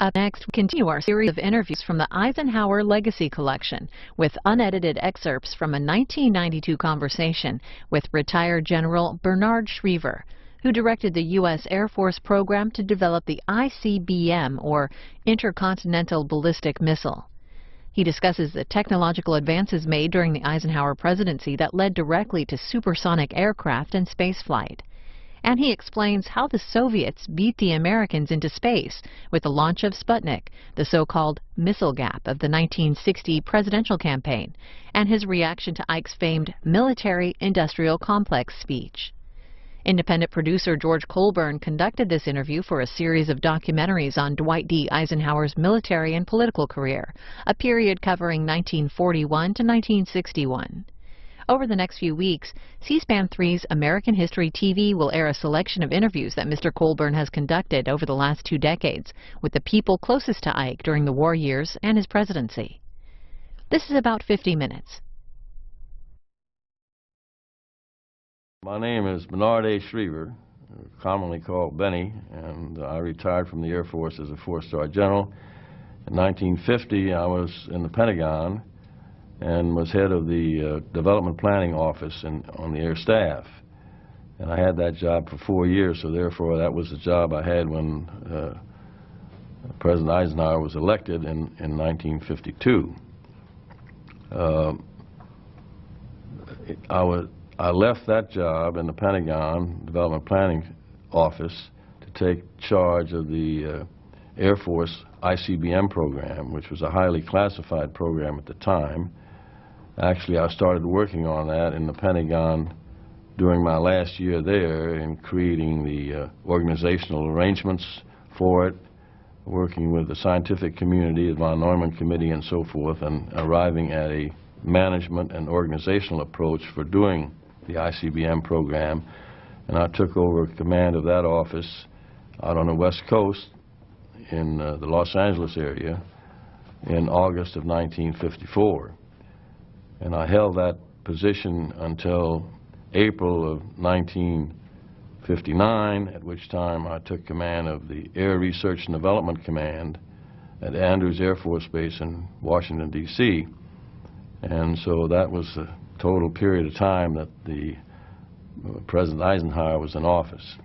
Up next, we continue our series of interviews from the Eisenhower Legacy Collection with unedited excerpts from a 1992 conversation with retired General Bernard Schriever, who directed the U.S. Air Force program to develop the ICBM, or Intercontinental Ballistic Missile. He discusses the technological advances made during the Eisenhower presidency that led directly to supersonic aircraft and spaceflight. And he explains how the Soviets beat the Americans into space with the launch of Sputnik, the so-called missile gap of the 1960 presidential campaign, and his reaction to Ike's famed military-industrial complex speech. Independent producer George Colburn conducted this interview for a series of documentaries on Dwight D. Eisenhower's military and political career, a period covering 1941 to 1961. Over the next few weeks, C-SPAN 3's American History TV will air a selection of interviews that Mr. Colburn has conducted over the last 2 decades with the people closest to Ike during the war years and his presidency. This is about 50 minutes. My name is Bernard A. Schriever, commonly called Benny, and I retired from the Air Force as a 4-star general. In 1950, I was in the Pentagon and was head of the Development Planning Office on the Air Staff. And I had that job for 4 years, so therefore that was the job I had when President Eisenhower was elected in 1952. I left that job in the Pentagon Development Planning Office to take charge of the Air Force ICBM program, which was a highly classified program at the time. Actually, I started working on that in the Pentagon during my last year there in creating the organizational arrangements for it, working with the scientific community, the von Neumann Committee and so forth, and arriving at a management and organizational approach for doing the ICBM program. And I took over command of that office out on the West Coast in the Los Angeles area in August of 1954. And I held that position until April of 1959, at which time I took command of the Air Research and Development Command at Andrews Air Force Base in Washington, D.C. And so that was the total period of time that the President Eisenhower was in office.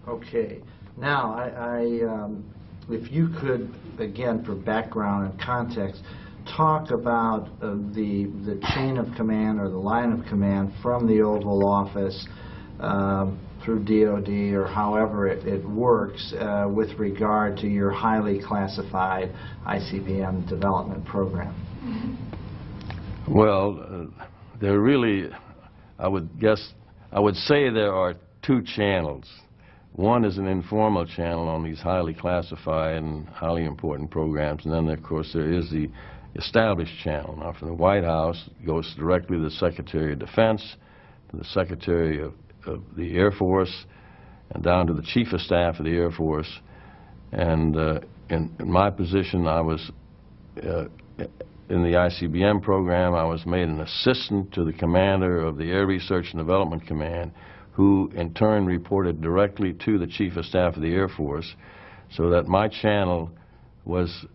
Okay. Now, if you could, again, for background and context, talk about the chain of command or the line of command from the Oval Office through DOD or however it works with regard to your highly classified ICBM development program. Well, there really, I would say there are 2 channels. One is an informal channel on these highly classified and highly important programs, and then of course there is the established channel. Now, from the White House, it goes directly to the Secretary of Defense, to the Secretary of the Air Force, and down to the Chief of Staff of the Air Force. And in my position, I was in the ICBM program. I was made an assistant to the commander of the Air Research and Development Command, who in turn reported directly to the Chief of Staff of the Air Force, so that my channel was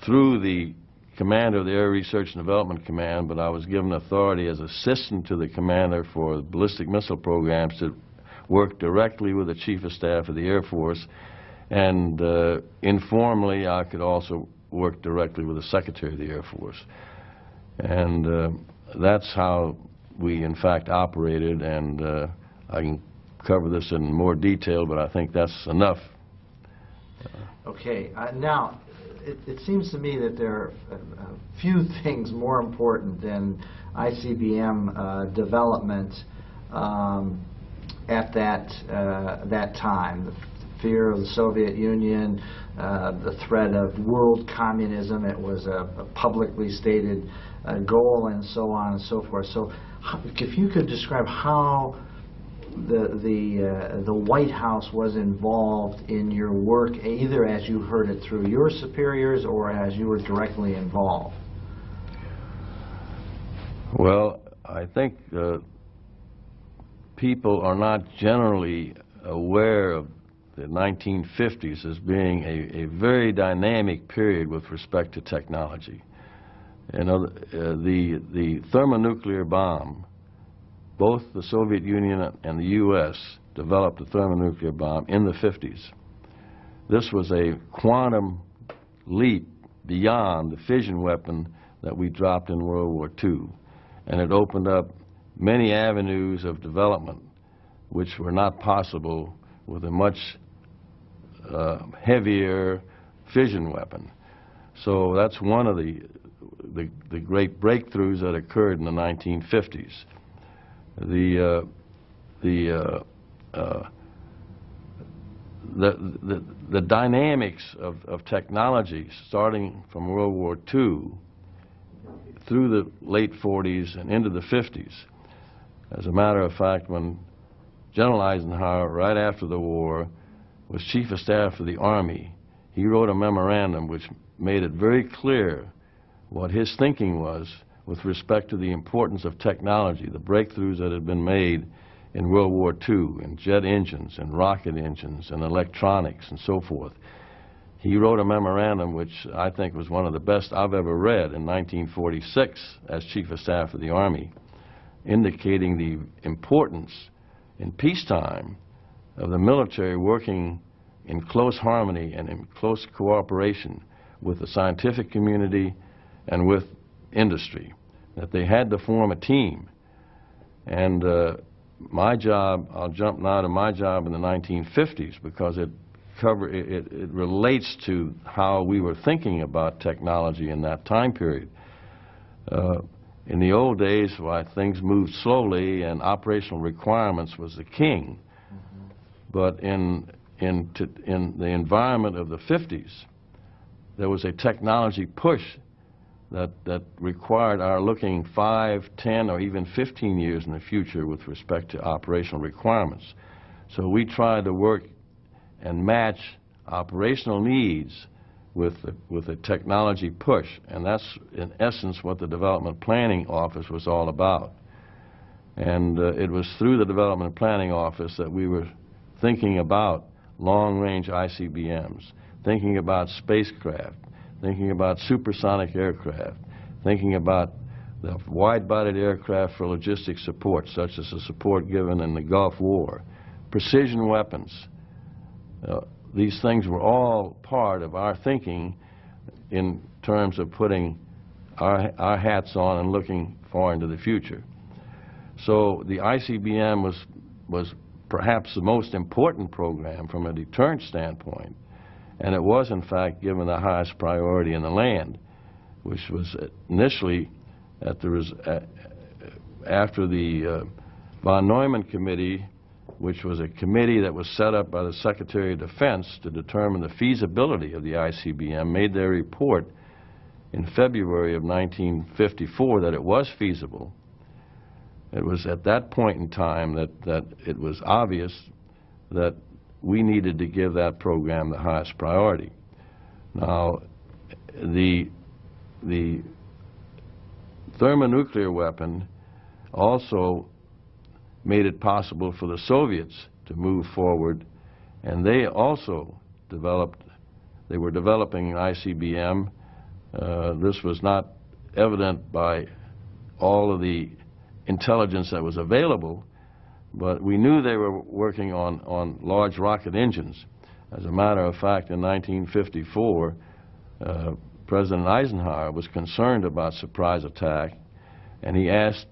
through the commander of the Air Research and Development Command, but I was given authority as assistant to the commander for ballistic missile programs to work directly with the Chief of Staff of the Air Force, and informally I could also work directly with the Secretary of the Air Force. And that's how we in fact operated, and I can cover this in more detail, but I think that's enough. Okay. Now, it seems to me that there are a few things more important than ICBM development at that time. The fear of the Soviet Union, the threat of world communism. It was a publicly stated goal, and so on and so forth. So, if you could describe how the White House was involved in your work, either as you heard it through your superiors or as you were directly involved. Well, I think people are not generally aware of the 1950s as being a very dynamic period with respect to technology. You know, the thermonuclear bomb, both the Soviet Union and the U.S. developed the thermonuclear bomb in the 50s. This was a quantum leap beyond the fission weapon that we dropped in World War II, and it opened up many avenues of development which were not possible with a much heavier fission weapon. So that's one of the great breakthroughs that occurred in the 1950s. The dynamics of technology starting from World War II through the late 40s and into the 50s. As a matter of fact, when General Eisenhower, right after the war, was Chief of Staff of the Army, he wrote a memorandum which made it very clear what his thinking was with respect to the importance of technology, the breakthroughs that had been made in World War II, in jet engines, and rocket engines, and electronics, and so forth. He wrote a memorandum which I think was one of the best I've ever read in 1946 as Chief of Staff of the Army, indicating the importance in peacetime of the military working in close harmony and in close cooperation with the scientific community and with industry, that they had to form a team. And my job, I'll jump now to my job in the 1950s because it relates to how we were thinking about technology in that time period. In the old days, why things moved slowly and operational requirements was the king. But in the environment of the 50s, there was a technology push that required our looking 5, 10, or even 15 years in the future with respect to operational requirements. So we tried to work and match operational needs with a technology push, and that's in essence what the Development Planning Office was all about. And it was through the Development Planning Office that we were thinking about long-range ICBMs, thinking about spacecraft, thinking about supersonic aircraft, thinking about the wide-bodied aircraft for logistic support, such as the support given in the Gulf War, precision weapons. These things were all part of our thinking in terms of putting our hats on and looking far into the future. So the ICBM was perhaps the most important program from a deterrence standpoint, and it was in fact given the highest priority in the land, which was initially after the von Neumann Committee, which was a committee that was set up by the Secretary of Defense to determine the feasibility of the ICBM, made their report in February of 1954 that it was feasible. It was at that point in time that it was obvious that we needed to give that program the highest priority. Now, the thermonuclear weapon also made it possible for the Soviets to move forward, and they also were developing an ICBM. This was not evident by all of the intelligence that was available, but we knew they were working on large rocket engines. As a matter of fact, in 1954, President Eisenhower was concerned about surprise attack, and he asked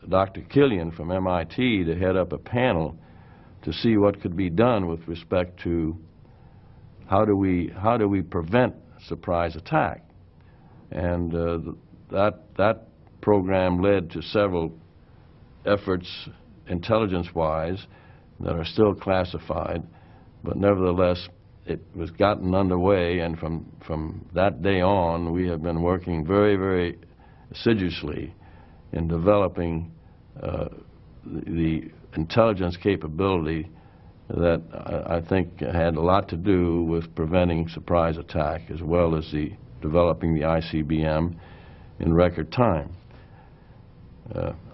Dr. Killian from MIT to head up a panel to see what could be done with respect to how do we prevent surprise attack. And that program led to several efforts intelligence-wise that are still classified, but nevertheless it was gotten underway, and from that day on we have been working very, very assiduously in developing the intelligence capability that I think had a lot to do with preventing surprise attack, as well as developing the ICBM in record time.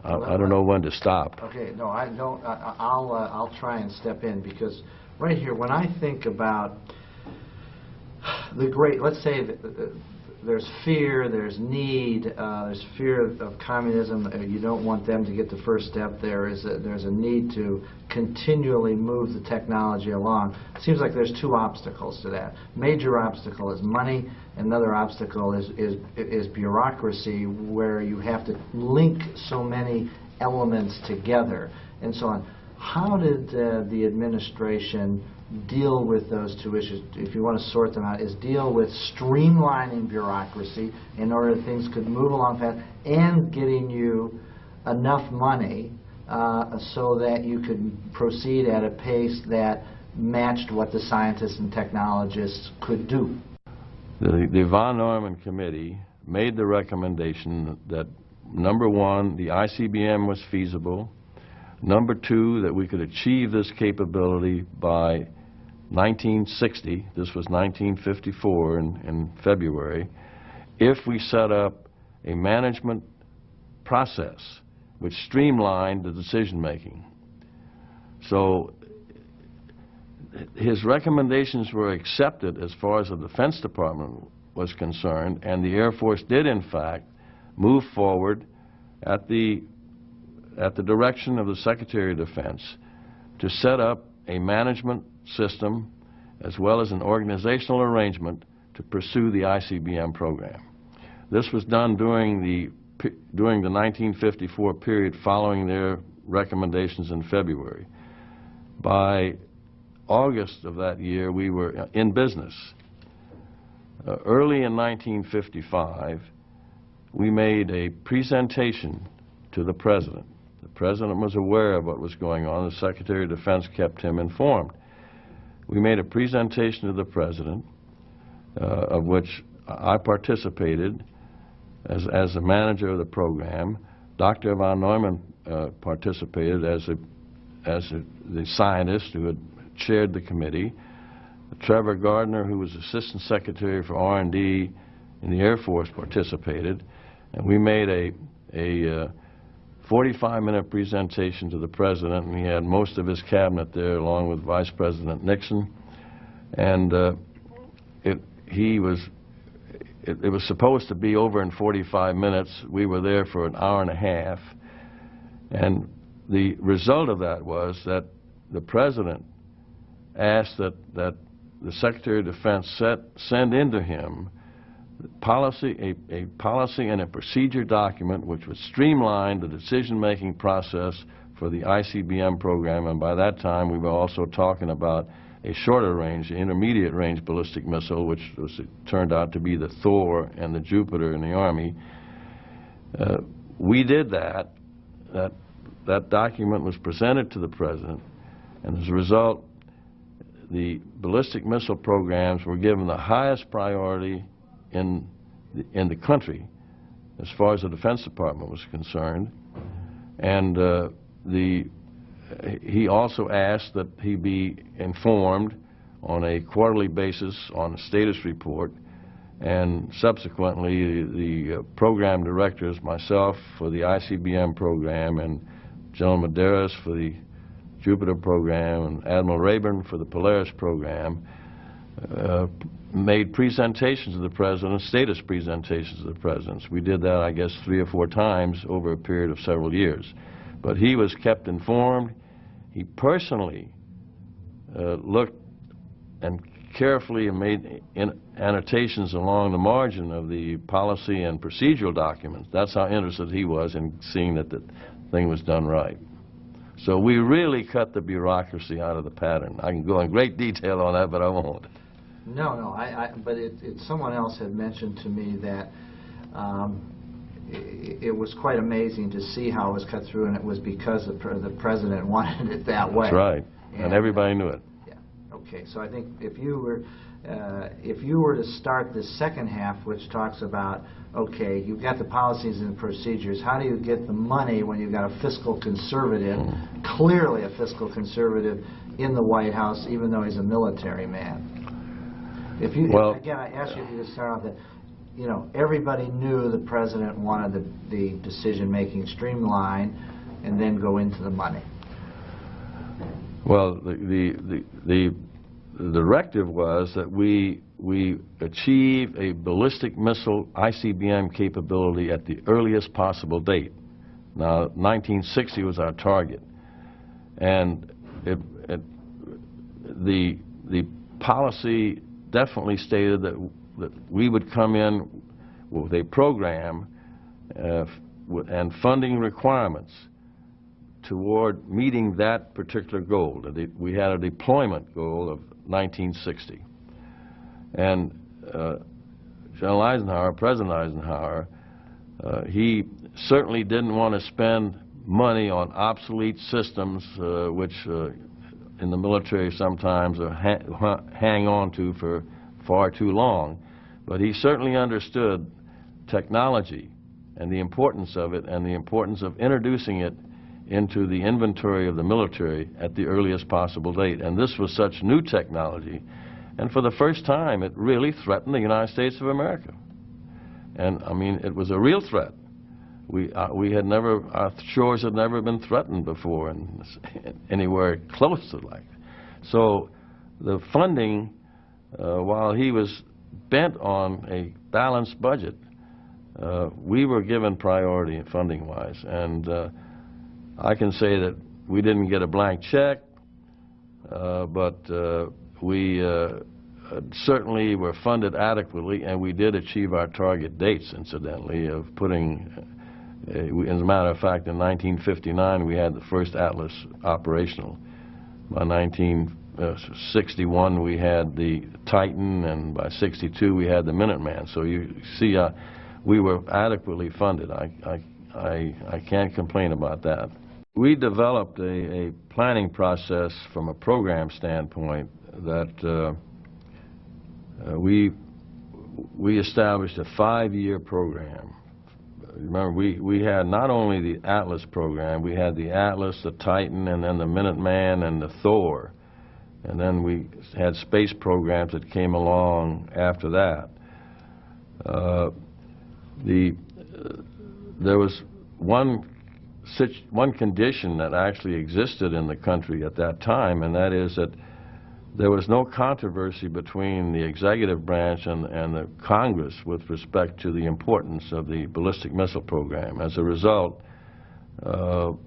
I don't know when to stop. Okay, no, I don't. I'll try and step in, because right here, when I think about the great, let's say there's fear, there's need, there's fear of communism. You don't want them to get the first step. There's a need to continually move the technology along. It seems like there's two obstacles to that. Major obstacle is money. Another obstacle is bureaucracy, where you have to link so many elements together and so on. How did the administration deal with those two issues, if you want to sort them out, is deal with streamlining bureaucracy in order that things could move along fast and getting you enough money so that you could proceed at a pace that matched what the scientists and technologists could do. The von Neumann Committee made the recommendation that, number one, the ICBM was feasible, number two, that we could achieve this capability by 1960, this was 1954 in February, if we set up a management process which streamlined the decision-making. So his recommendations were accepted as far as the Defense Department was concerned, and the Air Force did, in fact, move forward at the direction of the Secretary of Defense to set up a management system as well as an organizational arrangement to pursue the ICBM program. This was done during the 1954 period following their recommendations in February. By August of that year, we were in business. Early in 1955, we made a presentation to the President. The President was aware of what was going on. The Secretary of Defense kept him informed. We made a presentation to the President, of which I participated as a manager of the program. Dr. von Neumann participated as the scientist who had chaired the committee. Trevor Gardner, who was Assistant Secretary for R&D in the Air Force, participated. And we made a 45-minute presentation to the President, and he had most of his cabinet there along with Vice President Nixon. And it was supposed to be over in 45 minutes. We were there for an hour and a half. And the result of that was that the President asked that the Secretary of Defense send into him a policy and a procedure document which would streamline the decision-making process for the ICBM program. And by that time, we were also talking about a shorter range, intermediate range ballistic missile, which turned out to be the Thor and the Jupiter in the Army. We did that. That document was presented to the President, and as a result, the ballistic missile programs were given the highest priority in the country as far as the Defense Department was concerned. And he also asked that he be informed on a quarterly basis on a status report, and subsequently the program directors, myself for the ICBM program, and General Medeiros for the Jupiter program, and Admiral Rayburn for the Polaris program, made presentations to the President, status presentations to the Presidents. We did that, I guess, 3 or 4 times over a period of several years. But he was kept informed. He personally looked and carefully made annotations along the margin of the policy and procedural documents. That's how interested he was in seeing that the thing was done right. So we really cut the bureaucracy out of the pattern. I can go in great detail on that, but I won't. No, but someone else had mentioned to me that it was quite amazing to see how it was cut through, and it was because the President wanted it that way. That's right, and everybody knew it. Yeah. Okay, so I think if you were to start the second half, which talks about, okay, you've got the policies and the procedures, how do you get the money when you've got a fiscal conservative, clearly a fiscal conservative in the White House, even though he's a military man? Again, I asked you to start off that, you know, everybody knew the President wanted the decision-making streamlined and then go into the money. Well, the directive was that we achieve a ballistic missile ICBM capability at the earliest possible date. Now, 1960 was our target, and the policy definitely stated that we would come in with a program and funding requirements toward meeting that particular goal. We had a deployment goal of 1960. And General Eisenhower, President Eisenhower, he certainly didn't want to spend money on obsolete systems which in the military sometimes hang on to for far too long. But he certainly understood technology and the importance of it and the importance of introducing it into the inventory of the military at the earliest possible date. And this was such new technology. And for the first time, it really threatened the United States of America. And, I mean, it was a real threat. Our shores had never been threatened before and anywhere close to like that. So the funding, while he was bent on a balanced budget, we were given priority funding-wise. And I can say that we didn't get a blank check, but we certainly were funded adequately, and we did achieve our target dates, incidentally, of putting, as a matter of fact, in 1959 we had the first Atlas operational. By 1961 we had the Titan, and by 62 we had the Minuteman. So you see, we were adequately funded. I can't complain about that. We developed a planning process from a program standpoint that we established a 5-year program. Remember, we had not only the Atlas program, we had the Atlas, the Titan, and then the Minuteman and the Thor. And then we had space programs that came along after that. There was one condition that actually existed in the country at that time, and that is that there was no controversy between the executive branch and the Congress with respect to the importance of the ballistic missile program. As a result, the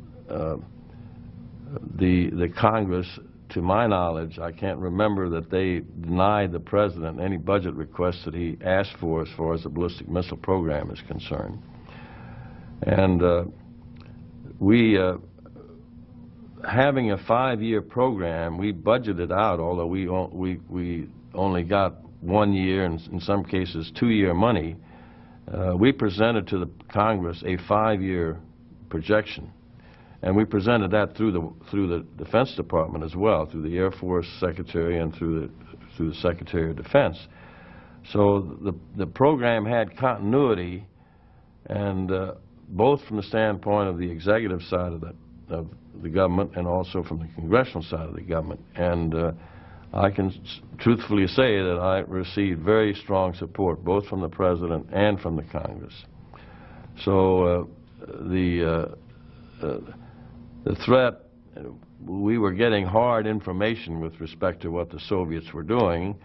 Congress, to my knowledge, I can't remember that they denied the President any budget requests that he asked for as far as the ballistic missile program is concerned. And having a 5-year program, we budgeted out, although we only got 1 year and in some cases 2-year money, we presented to the Congress a 5-year projection. And we presented that through the Defense Department as well, through the Air Force Secretary and through the Secretary of Defense. So the program had continuity, and both from the standpoint of the executive side of the government and also from the congressional side of the government. And I can truthfully say that I received very strong support both from the President and from the Congress. So the threat, we were getting hard information with respect to what the Soviets were doing,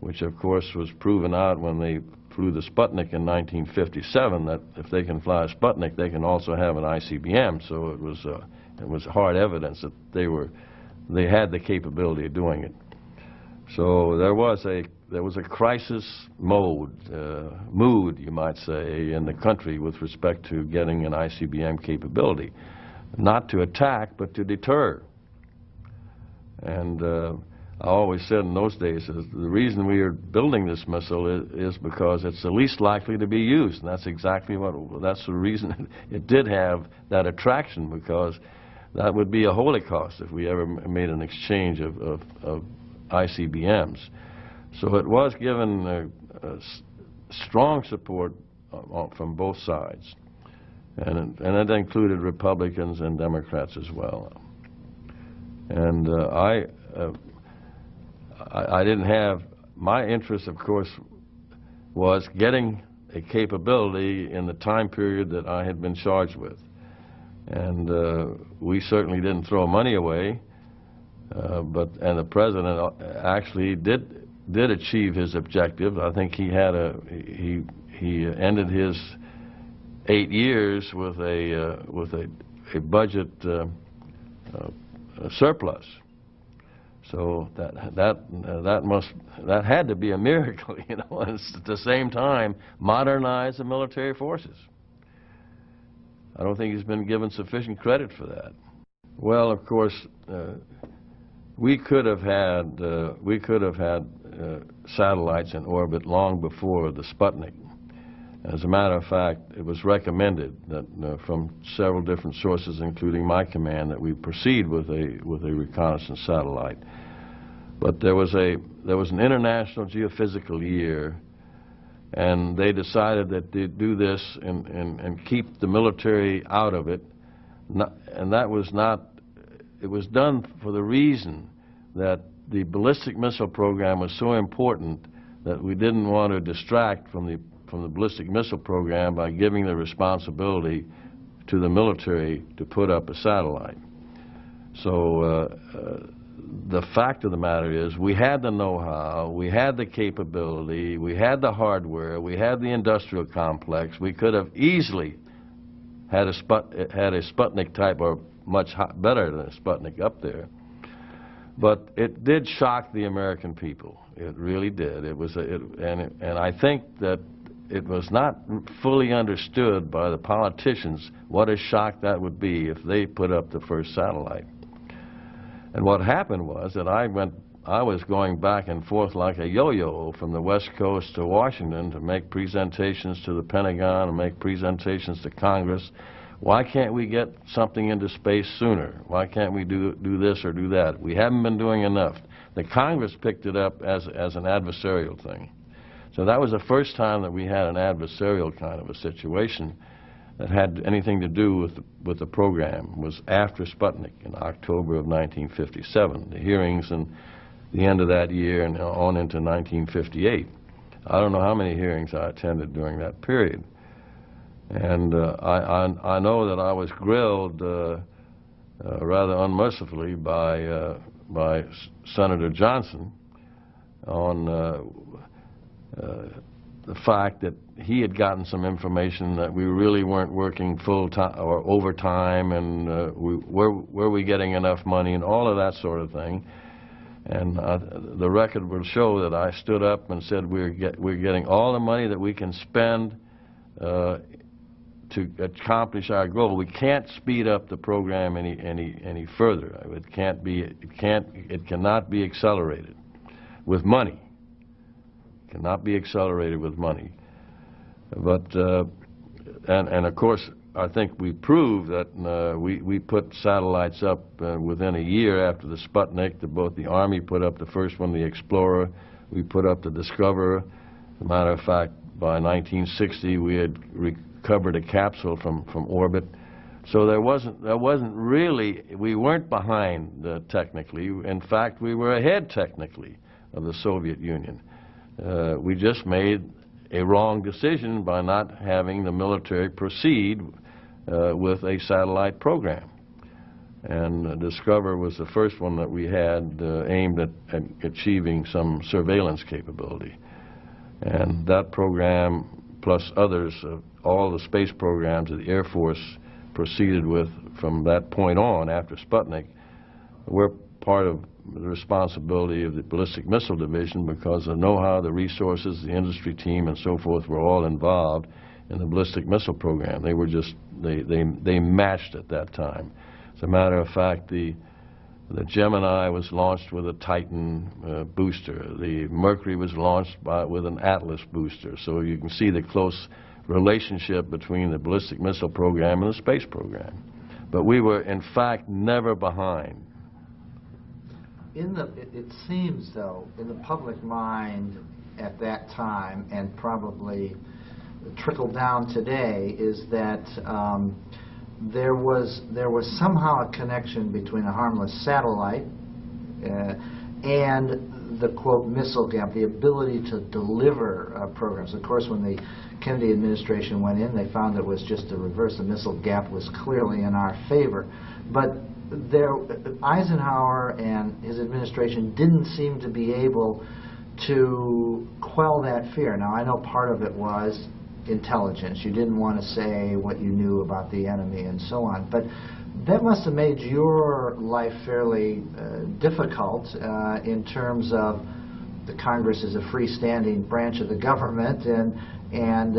which of course was proven out when they flew the Sputnik in 1957, that if they can fly a Sputnik, they can also have an ICBM. So it was hard evidence that they had the capability of doing it. So there was a crisis mood, you might say, in the country with respect to getting an ICBM capability, not to attack but to deter. And I always said in those days, the reason we are building this missile is because it's the least likely to be used, and that's exactly that's the reason it did have that attraction, because that would be a holocaust if we ever made an exchange of ICBMs. So it was given strong support from both sides, and it included Republicans and Democrats as well. And I didn't have, my interest, of course, was getting a capability in the time period that I had been charged with. And we certainly didn't throw money away. And the president actually did achieve his objective. I think he ended his 8 years with a budget surplus. So that had to be a miracle, you know, and at the same time modernize the military forces. I don't think he's been given sufficient credit for that. Well, of course, we could have had satellites in orbit long before the Sputnik. As a matter of fact, it was recommended that from several different sources, including my command, that we proceed with a reconnaissance satellite. But there was an international geophysical year, and they decided that they'd do this and keep the military out of it. And that was not. It was done for the reason that the ballistic missile program was so important that we didn't want to distract from the ballistic missile program by giving the responsibility to the military to put up a satellite. So the fact of the matter is we had the know-how, we had the capability, we had the hardware, we had the industrial complex. We could have easily had a Sputnik type, or much better than a Sputnik, up there. But it did shock the American people. It really did. It was and I think that it was not fully understood by the politicians what a shock that would be if they put up the first satellite. And what happened was that I was going back and forth like a yo-yo from the West Coast to Washington to make presentations to the Pentagon and make presentations to Congress. Why can't we get something into space sooner? Why can't we do this or do that? We haven't been doing enough. The Congress picked it up as an adversarial thing. So that was the first time that we had an adversarial kind of a situation that had anything to do with the program. Was after Sputnik in October of 1957. The hearings in the end of that year and on into 1958. I don't know how many hearings I attended during that period. And I know that I was grilled rather unmercifully by Senator Johnson on the fact that he had gotten some information that we really weren't working full time or overtime, and were we getting enough money, and all of that sort of thing. And the record will show that I stood up and said we're getting all the money that we can spend to accomplish our goal. We can't speed up the program any further. It cannot be accelerated with money. It cannot be accelerated with money. But and of course, I think we proved that we put satellites up within a year after the Sputnik. Both the Army put up the first one, the Explorer. We put up the Discoverer. As a matter of fact, by 1960, we had recovered a capsule from orbit. So there wasn't really, we weren't behind technically. In fact, we were ahead technically of the Soviet Union. We just made a wrong decision by not having the military proceed with a satellite program. And Discover was the first one that we had aimed at achieving some surveillance capability. And that program, plus others, all the space programs that the Air Force proceeded with from that point on after Sputnik, were part of the responsibility of the Ballistic Missile Division, because the know-how, the resources, the industry team, and so forth were all involved in the ballistic missile program. They were just, they matched at that time. As a matter of fact, the Gemini was launched with a Titan booster. The Mercury was launched with an Atlas booster. So you can see the close relationship between the ballistic missile program and the space program. But we were, in fact, never behind. It seems, though, in the public mind at that time, and probably trickled down today, is that there was somehow a connection between a harmless satellite and the, quote, missile gap, the ability to deliver programs. Of course, when the Kennedy administration went in, they found it was just the reverse. The missile gap was clearly in our favor. But Eisenhower and his administration didn't seem to be able to quell that fear. Now, I know part of it was intelligence. You didn't want to say what you knew about the enemy and so on. But that must have made your life fairly difficult in terms of the Congress is a freestanding branch of the government and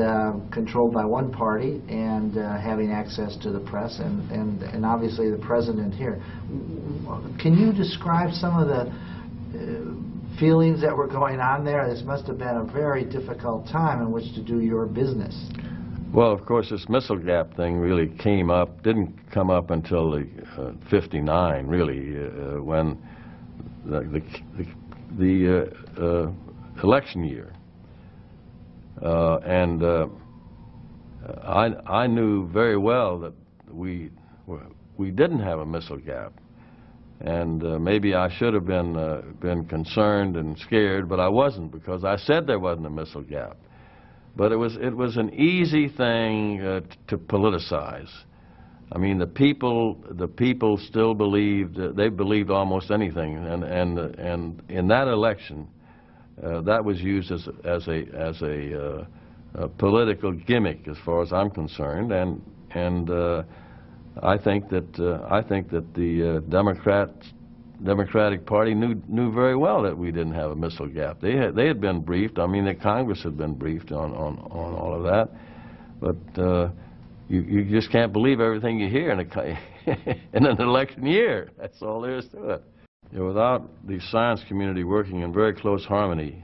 controlled by one party and having access to the press and obviously the president here. Can you describe some of the feelings that were going on there? This must have been a very difficult time in which to do your business. Well, of course, this missile gap thing really didn't come up until the 59, really, when the election year. I knew very well that we didn't have a missile gap. And maybe I should have been concerned and scared, but I wasn't, because I said there wasn't a missile gap. But it was an easy thing to politicize. I mean, the people still believed, they believed almost anything, and in that election, that was used as a political gimmick, as far as I'm concerned, and I think that the Democratic Party knew very well that we didn't have a missile gap. They had been briefed. I mean, the Congress had been briefed on all of that, but you just can't believe everything you hear in an election year. That's all there is to it. You know, without the science community working in very close harmony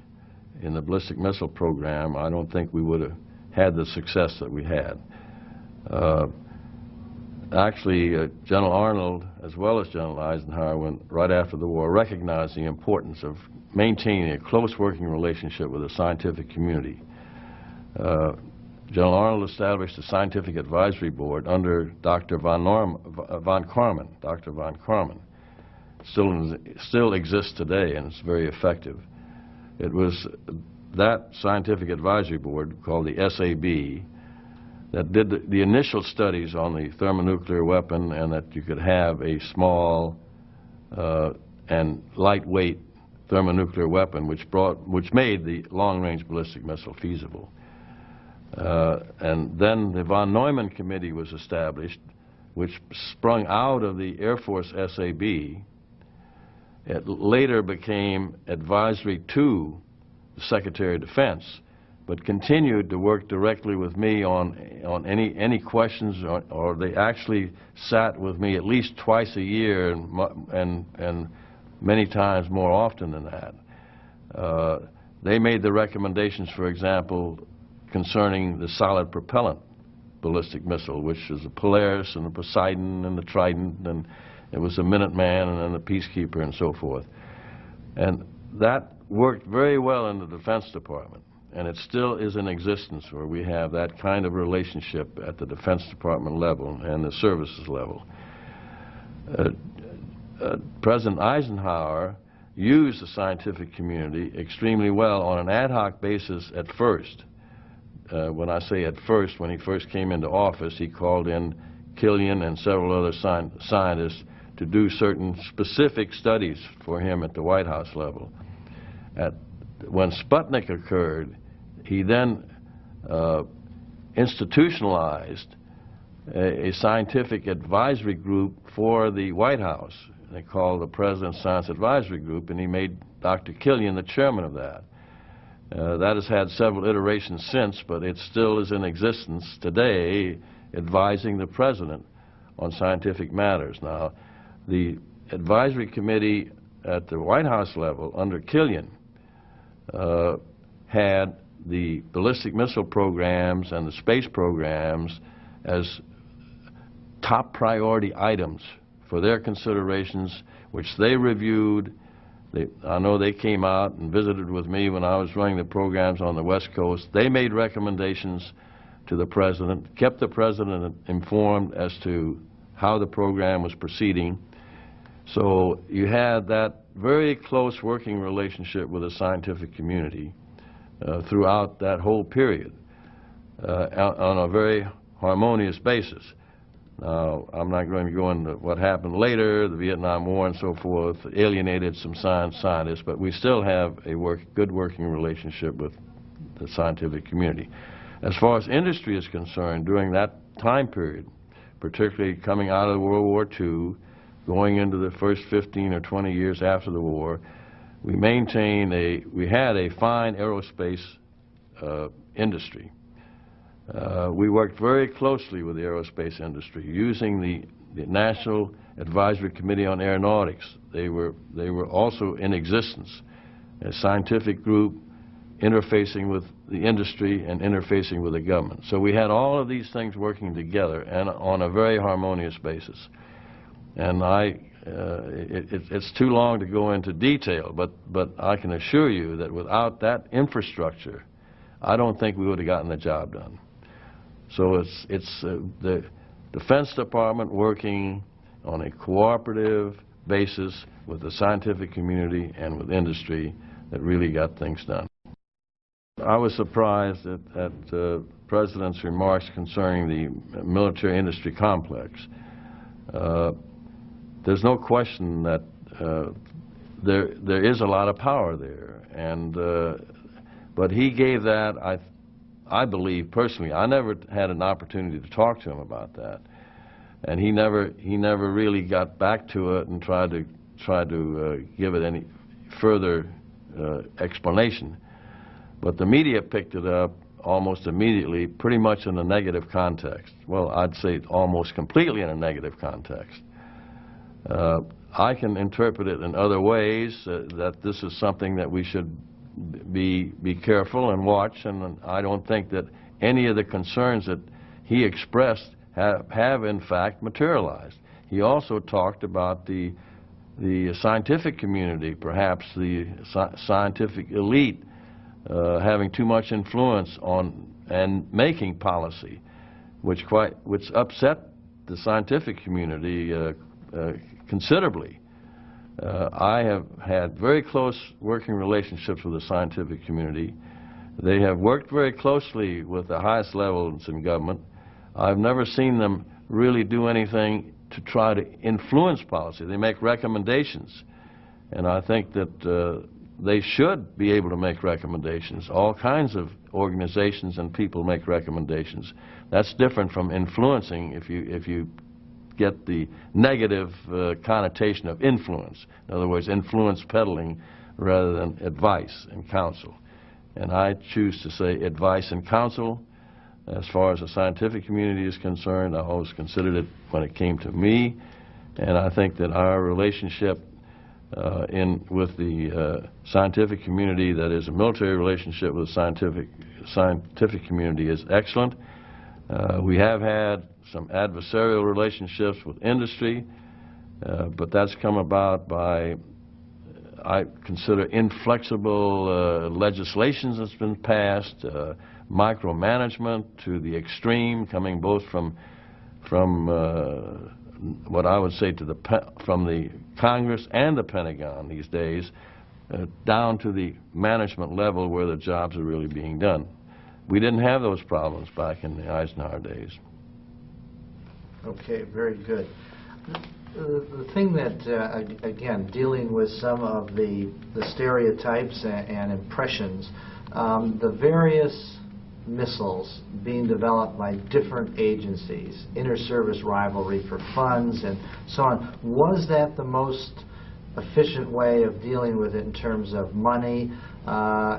in the ballistic missile program, I don't think we would have had the success that we had. Actually, General Arnold, as well as General Eisenhower, right after the war, recognized the importance of maintaining a close working relationship with the scientific community. General Arnold established a scientific advisory board under Dr. von Karman. Dr. von Karman still exists today, and it's very effective. It was that scientific advisory board, called the SAB, that did the initial studies on the thermonuclear weapon, and that you could have a small and lightweight thermonuclear weapon, which made the long-range ballistic missile feasible. And then the von Neumann Committee was established, which sprung out of the Air Force SAB. It later became advisory to the Secretary of Defense, but continued to work directly with me on any questions, or they actually sat with me at least twice a year and many times more often than that. They made the recommendations, for example, concerning the solid propellant ballistic missile, which is the Polaris and the Poseidon and the Trident, and it was the Minuteman and then the Peacekeeper and so forth. And that worked very well in the Defense Department. And it still is in existence, where we have that kind of relationship at the Defense Department level and the services level. President Eisenhower used the scientific community extremely well on an ad hoc basis at first. When I say at first, when he first came into office, he called in Killian and several other scientists to do certain specific studies for him at the White House level. When Sputnik occurred, he then institutionalized a scientific advisory group for the White House. They called the President's Science Advisory Group, and he made Dr. Killian the chairman of that. That has had several iterations since, but it still is in existence today, advising the President on scientific matters. Now, the advisory committee at the White House level under Killian had the ballistic missile programs and the space programs as top priority items for their considerations, which they reviewed. I know they came out and visited with me when I was running the programs on the West Coast. They made recommendations to the President, kept the President informed as to how the program was proceeding. So you had that very close working relationship with the scientific community throughout that whole period on a very harmonious basis. Now, I'm not going to go into what happened later, the Vietnam War and so forth, alienated some scientists, but we still have a good working relationship with the scientific community. As far as industry is concerned, during that time period, particularly coming out of World War II, going into the first 15 or 20 years after the war, we had a fine aerospace industry. We worked very closely with the aerospace industry, using the National Advisory Committee on Aeronautics. They were also in existence, a scientific group interfacing with the industry and interfacing with the government. So we had all of these things working together and on a very harmonious basis. And it's too long to go into detail, but I can assure you that without that infrastructure, I don't think we would have gotten the job done. So it's the Defense Department working on a cooperative basis with the scientific community and with industry that really got things done. I was surprised at the President's remarks concerning the military industry complex. There's no question that there is a lot of power there, and but he gave that, I believe personally, I never had an opportunity to talk to him about that, and he never really got back to it and tried to give it any further explanation. But the media picked it up almost immediately, pretty much in a negative context. Well, I'd say almost completely in a negative context. I can interpret it in other ways, that this is something that we should be careful and watch, and I don't think that any of the concerns that he expressed have in fact materialized. He also talked about the scientific community, perhaps the scientific elite, having too much influence on and making policy, which upset the scientific community considerably. I have had very close working relationships with the scientific community. They have worked very closely with the highest levels in government. I've never seen them really do anything to try to influence policy. They make recommendations, and I think that they should be able to make recommendations. All kinds of organizations and people make recommendations. That's different from influencing if you get the negative connotation of influence. In other words, influence peddling rather than advice and counsel. And I choose to say advice and counsel. As far as the scientific community is concerned, I always considered it when it came to me, and I think that our relationship with the scientific community, that is a military relationship with the scientific community, is excellent. We have had some adversarial relationships with industry, but that's come about by, I consider, inflexible legislations that's been passed, micromanagement to the extreme, coming both from what I would say from the Congress and the Pentagon these days, down to the management level where the jobs are really being done. We didn't have those problems back in the Eisenhower days. Okay, very good. The thing that, again, dealing with some of the stereotypes and impressions, the various missiles being developed by different agencies, inter-service rivalry for funds and so on, was that the most efficient way of dealing with it in terms of money,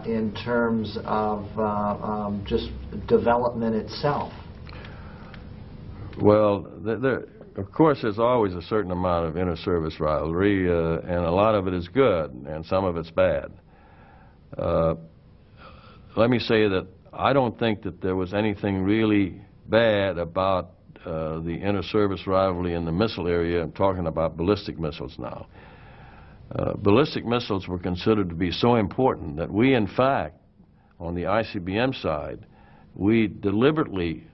in terms of just development itself? Well, of course, there's always a certain amount of inter-service rivalry, and a lot of it is good, and some of it's bad. Let me say that I don't think that there was anything really bad about the inter-service rivalry in the missile area. I'm talking about ballistic missiles now. Ballistic missiles were considered to be so important that we, in fact, on the ICBM side, we deliberately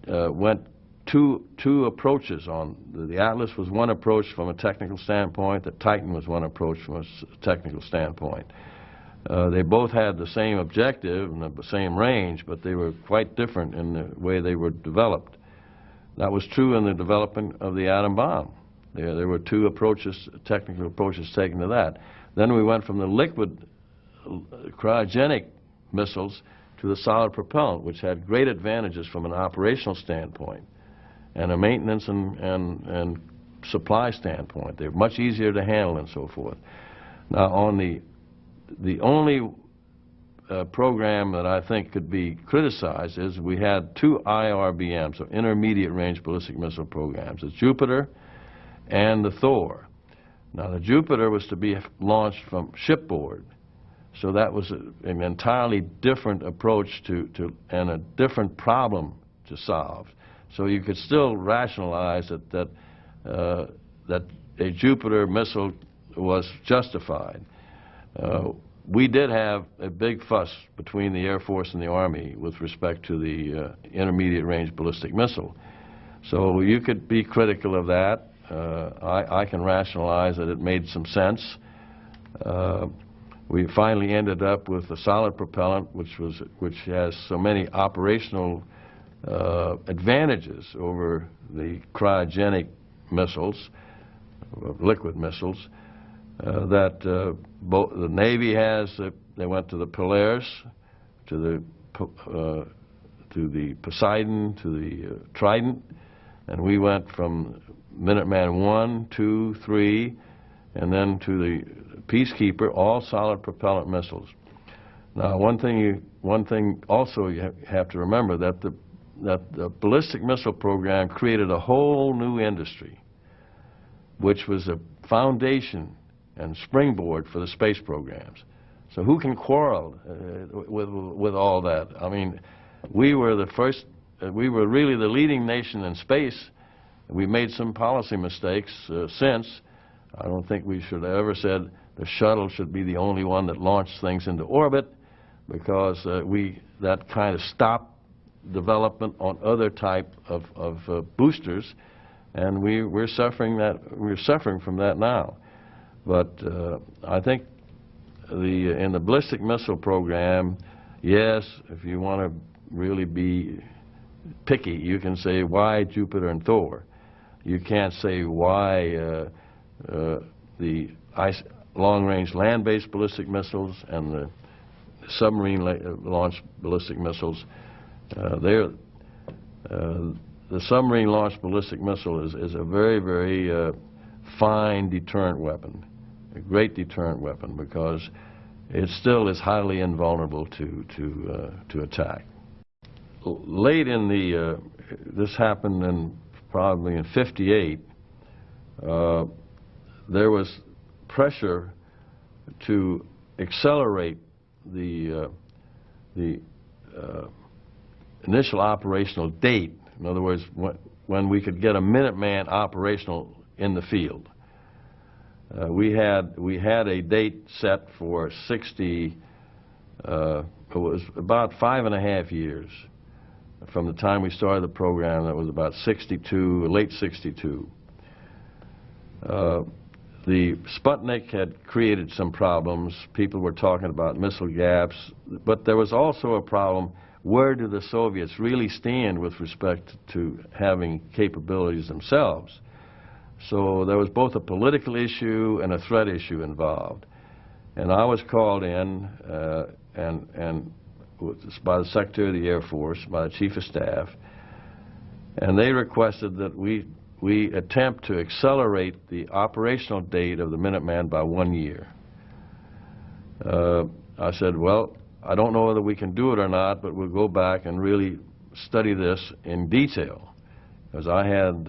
went two approaches on. The Atlas was one approach from a technical standpoint. The Titan was one approach from a technical standpoint. They both had the same objective and the same range, but they were quite different in the way they were developed. That was true in the development of the atom bomb. There were two approaches, technical approaches taken to that. Then we went from the liquid cryogenic missiles to the solid propellant, which had great advantages from an operational standpoint and a maintenance and supply standpoint. They're much easier to handle and so forth. Now, on the only program that I think could be criticized is we had two IRBMs, or intermediate range ballistic missile programs, the Jupiter and the Thor. Now, the Jupiter was to be launched from shipboard, so that was an entirely different approach and a different problem to solve. So you could still rationalize that a Jupiter missile was justified. We did have a big fuss between the Air Force and the Army with respect to the intermediate range ballistic missile. So you could be critical of that. I can rationalize that it made some sense. We finally ended up with the solid propellant, which has so many operational advantages over the cryogenic missiles, liquid missiles, that both the Navy has. They went to the Polaris, to the Poseidon, to the Trident, and we went from Minuteman 1, 2, 3, and then to the Peacekeeper, all solid propellant missiles. Now, one thing also you have to remember, that the ballistic missile program created a whole new industry, which was a foundation and springboard for the space programs. So who can quarrel with all that? I mean, we were the first, we were really the leading nation in space. We made some policy mistakes since. I don't think we should have ever said the shuttle should be the only one that launched things into orbit, because that kind of stopped development on other type of boosters, and we're suffering from that now. But I think in the ballistic missile program, yes, if you want to really be picky, you can say why Jupiter and Thor. You can't say why the long-range land-based ballistic missiles and the submarine-launched ballistic missiles. The submarine-launched ballistic missile is a very, very fine deterrent weapon, a great deterrent weapon, because it still is highly invulnerable to attack. Late in the this happened probably in '58. There was pressure to accelerate the initial operational date. In other words, when we could get a Minuteman operational in the field. We had a date set for 60. It was about 5.5 years from the time we started the program. That was about '62, late '62. The Sputnik had created some problems. People were talking about missile gaps, but there was also a problem: where do the Soviets really stand with respect to having capabilities themselves? So there was both a political issue and a threat issue involved. And I was called in by the Secretary of the Air Force, by the Chief of Staff, and they requested that we attempt to accelerate the operational date of the Minuteman by 1 year. I said, well, I don't know whether we can do it or not, but we'll go back and really study this in detail, because I had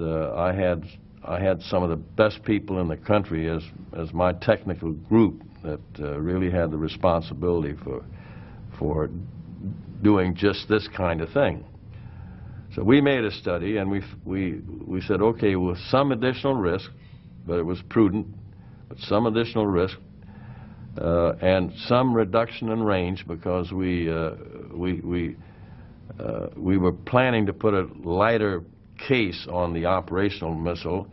some of the best people in the country as my technical group that really had the responsibility for doing just this kind of thing. So we made a study, and we said, okay, with some additional risk, but it was prudent, but some additional risk, and some reduction in range, because we were planning to put a lighter case on the operational missile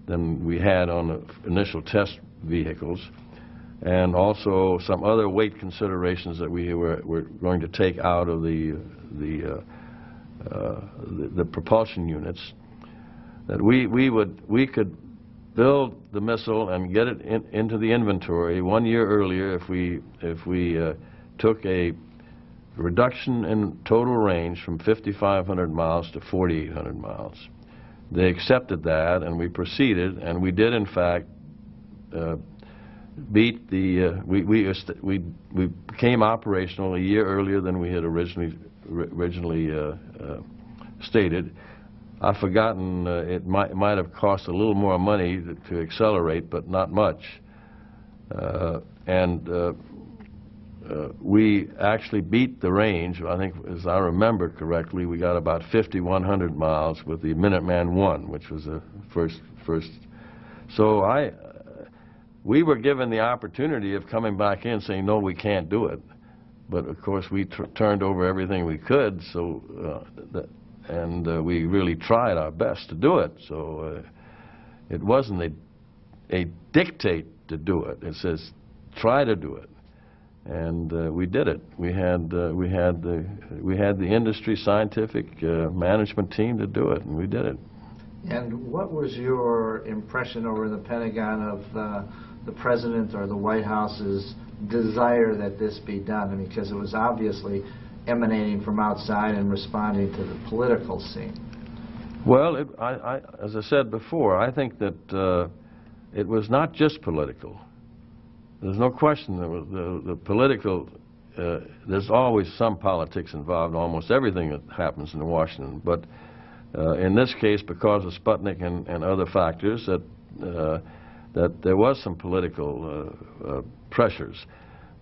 than we had on the initial test vehicles, and also some other weight considerations that we were going to take out of the propulsion units. that we could build the missile and get it into the inventory 1 year earlier if we took a reduction in total range from 5,500 miles to 4,800 miles. They accepted that, and we proceeded, and we did in fact beat the. We became operational a year earlier than we had originally stated. I've forgotten, it might have cost a little more money to accelerate, but not much. We actually beat the range. I think, as I remember correctly, we got about 5,100 miles with the Minuteman I, which was the first. So we were given the opportunity of coming back in saying, no, we can't do it. But of course, we turned over everything we could, so we really tried our best to do it. So it wasn't a dictate to do it. It says try to do it, and we did it. We had the industry scientific management team to do it, and we did it. And what was your impression over in the Pentagon of the President or the White House's desire that this be done? I mean, because it was obviously emanating from outside and responding to the political scene. Well, as I said before, I think that it was not just political. There's no question that the political, there's always some politics involved in almost everything that happens in Washington. But in this case, because of Sputnik and other factors, that there was some political pressures.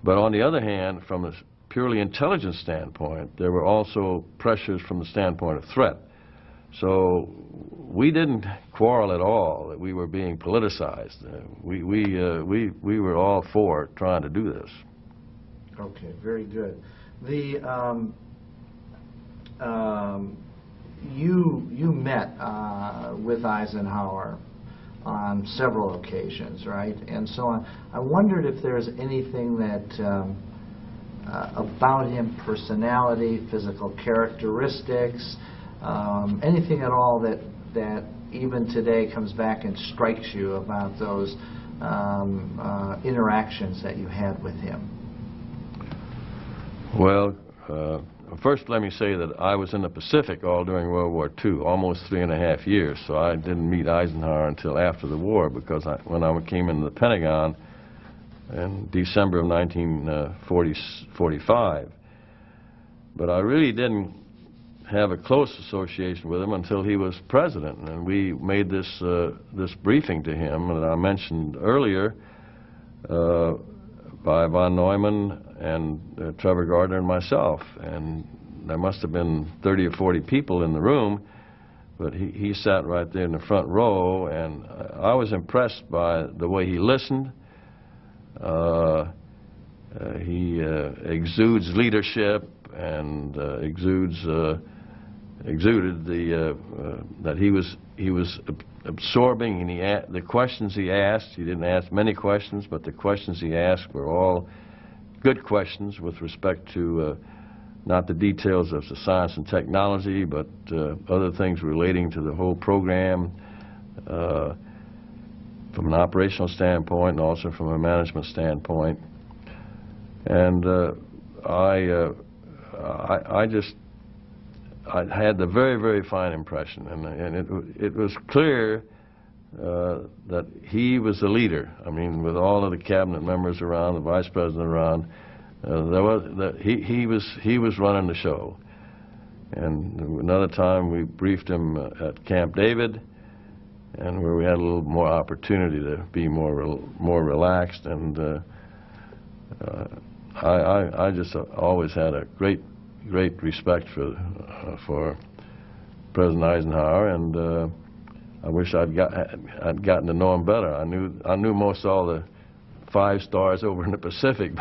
But on the other hand, from a purely intelligence standpoint, there were also pressures from the standpoint of threat. So we didn't quarrel at all that we were being politicized. We were all for trying to do this. Okay, very good. The you met with Eisenhower on several occasions, right? And so on. I wondered if there's anything that about him, personality, physical characteristics, anything at all that even today comes back and strikes you about those interactions that you had with him. Well, first let me say that I was in the Pacific all during World War II, almost 3.5 years, so I didn't meet Eisenhower until after the war, because when I came into the Pentagon in December of 1945. But I really didn't have a close association with him until he was president, and we made this briefing to him that I mentioned earlier by von Neumann and Trevor Gardner and myself, and there must have been 30 or 40 people in the room, but he sat right there in the front row, and I was impressed by the way he listened. He exudes leadership and exuded that he was absorbing, and the questions he asked, he didn't ask many questions, but the questions he asked were all good questions with respect to not the details of the science and technology, but other things relating to the whole program from an operational standpoint and also from a management standpoint. And I had the very, very fine impression, and it was clear that he was the leader. I mean, with all of the cabinet members around, the vice president around, he was running the show. And another time we briefed him at Camp David, and where we had a little more opportunity to be more relaxed, and I just always had a great respect for President Eisenhower, and I wish I'd gotten to know him better. I knew most all the 5 stars over in the Pacific,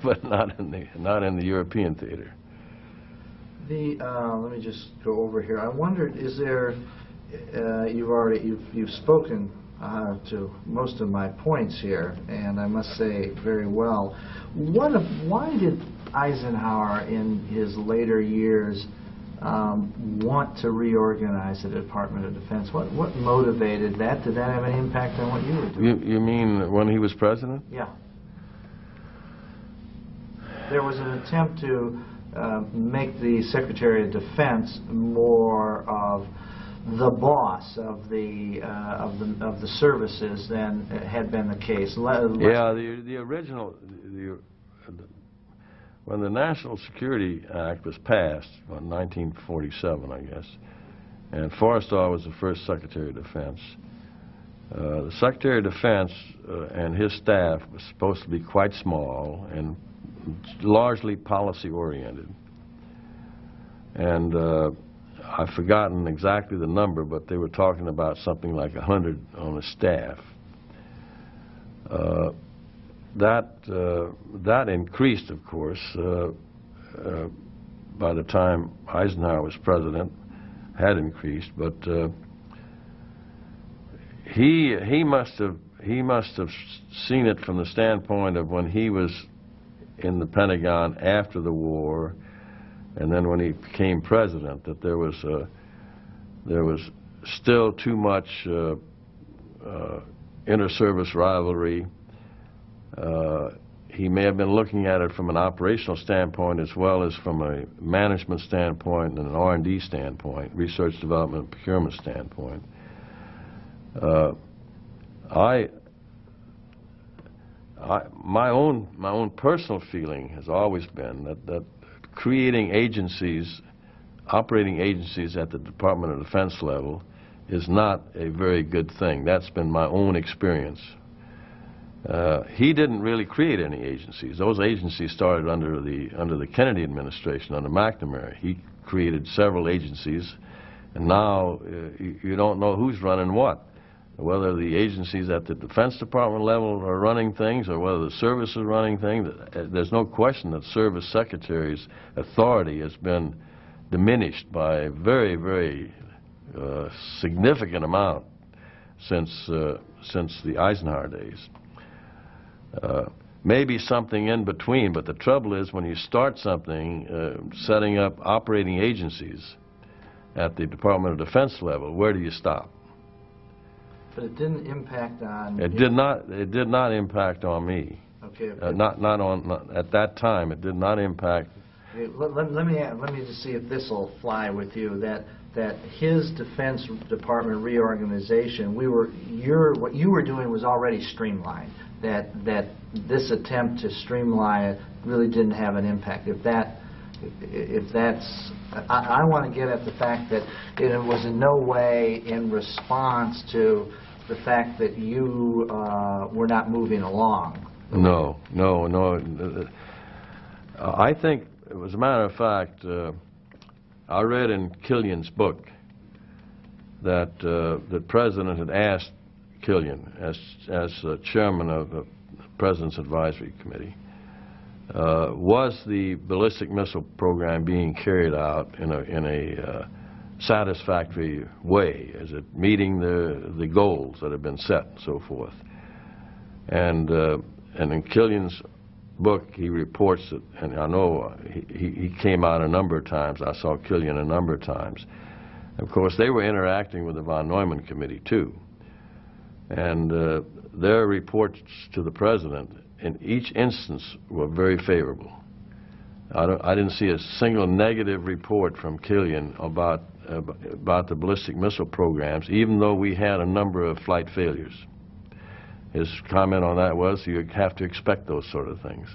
but not in the European theater. Let me just go over here. I wondered, is there you've spoken to most of my points here, and I must say very well. Why did Eisenhower in his later years want to reorganize the Department of Defense? What motivated that? Did that have any impact on what you were doing? You mean when he was president? Yeah. There was an attempt to make the Secretary of Defense more of the boss of the services than had been the case. Yeah, the original, when the National Security Act was passed in 1947, I guess, and Forrestal was the first Secretary of Defense. The Secretary of Defense and his staff was supposed to be quite small and largely policy-oriented. And I've forgotten exactly the number, but they were talking about something like 100 on the staff. That increased, of course, by the time Eisenhower was president, had increased, but he must have seen it from the standpoint of when he was in the Pentagon after the war, and then when he became president, that there was still too much inter-service rivalry. He may have been looking at it from an operational standpoint as well as from a management standpoint and an R&D standpoint, research, development, and procurement standpoint. My own personal feeling has always been that creating agencies, operating agencies at the Department of Defense level is not a very good thing. That's been my own experience. He didn't really create any agencies. Those agencies started under the Kennedy administration, under McNamara. He created several agencies, and now you don't know who's running what. Whether the agencies at the Defense Department level are running things or whether the service is running things, there's no question that Service Secretary's authority has been diminished by a very, very significant amount since the Eisenhower days. Maybe something in between, but the trouble is when you start something, setting up operating agencies at the Department of Defense level, where do you stop? But it didn't impact on... It did not impact on me. Okay. Not at that time. It did not impact... Okay, let me just see if this will fly with you. That his Defense Department reorganization, what you were doing was already streamlined. That this attempt to streamline it really didn't have an impact. If that's, I want to get at the fact that it was in no way in response to the fact that you were not moving along. No. I think, as a matter of fact, I read in Killian's book that the President had asked Killian, as chairman of the President's Advisory Committee, was the ballistic missile program being carried out in a satisfactory way? Is it meeting the goals that have been set and so forth? And in Killian's book, he reports that, and I know he came out a number of times. I saw Killian a number of times. Of course, they were interacting with the von Neumann Committee too, and their reports to the President in each instance were very favorable. I didn't see a single negative report from Killian about the ballistic missile programs, even though we had a number of flight failures. His comment on that was, you have to expect those sort of things.